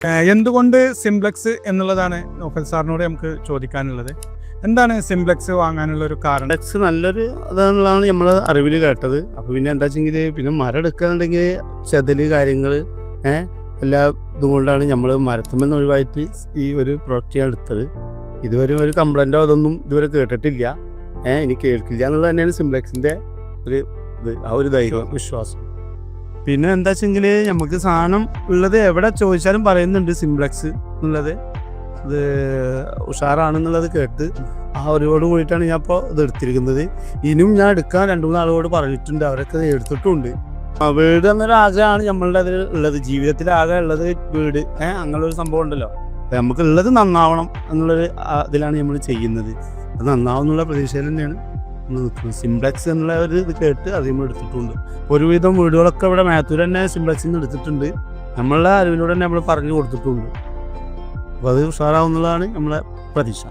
എന്തുകൊണ്ട് സിംപ്ലക്സ് എന്നുള്ളതാണ് നൗഫൽ സാറിനോട് നമുക്ക് ചോദിക്കാനുള്ളത്. എന്താണ് സിംപ്ലക്സ് വാങ്ങാനുള്ള ഒരു കാരണം? സിംപ്ലക്സ് നല്ലൊരു അതാണുള്ളതാണ് നമ്മളെ അറിവിൽ കേട്ടത്. അപ്പോൾ പിന്നെ എന്താ വെച്ചെങ്കിൽ പിന്നെ മരം എടുക്കുകയാണെങ്കിൽ ചെതല് കാര്യങ്ങൾ എല്ലാ ഇതുകൊണ്ടാണ് നമ്മൾ മരത്തുമെന്ന് ഒഴിവായിട്ട് ഈ ഒരു പ്രൊഡക്റ്റ് ഞാൻ എടുത്തത്. ഇതുവരെ ഒരു കംപ്ലൈൻറ്റോ അതൊന്നും ഇതുവരെ കേട്ടിട്ടില്ല. ഇനി കേൾക്കില്ല എന്നുള്ളത് തന്നെയാണ് സിംപ്ലക്സിൻ്റെ ഒരു ധൈര്യം വിശ്വാസം. പിന്നെ എന്താ വെച്ചെങ്കിൽ നമുക്ക് സാധനം ഉള്ളത് എവിടെ ചോദിച്ചാലും പറയുന്നുണ്ട് സിംപ്ലക്സ് എന്നുള്ളത് ഇത് ഉഷാറാണെന്നുള്ളത് കേട്ട് ആ ഒരുപാട് കൂടിയിട്ടാണ് ഞാൻ ഇപ്പോൾ ഇത് എടുത്തിരിക്കുന്നത്. ഇനിയും ഞാൻ എടുക്കാൻ 2-3 ആളുകളോട് പറഞ്ഞിട്ടുണ്ട്, അവരൊക്കെ ഇതിലെടുത്തിട്ടുണ്ട്. വീട് എന്നൊരു ആഗ്രഹമാണ് നമ്മളുടെ അതിൽ ഉള്ളത്. ജീവിതത്തിലാകെ ഉള്ളത് വീട് അങ്ങനെയൊരു സംഭവം ഉണ്ടല്ലോ. നമുക്കുള്ളത് നന്നാവണം എന്നുള്ളൊരു ഇതിലാണ് നമ്മൾ ചെയ്യുന്നത്. അത് നന്നാവും എന്നുള്ള പ്രതീക്ഷയിൽ തന്നെയാണ് നിൽക്കുന്നത്. സിംപ്ലക്സ് എന്നുള്ള ഒരു ഇത് കേട്ട് അത് നമ്മൾ എടുത്തിട്ടുണ്ട്. ഒരുവിധം വീടുകളൊക്കെ ഇവിടെ മാത്തൂർ തന്നെ സിംപ്ലക്സിൽ നിന്ന് എടുത്തിട്ടുണ്ട്. നമ്മളുടെ അറിവിലൂടെ തന്നെ നമ്മൾ പറഞ്ഞു കൊടുത്തിട്ടുണ്ട്. അപ്പോൾ അത് ഉഷാറാവുന്നതാണ് നമ്മളെ പ്രതീക്ഷ.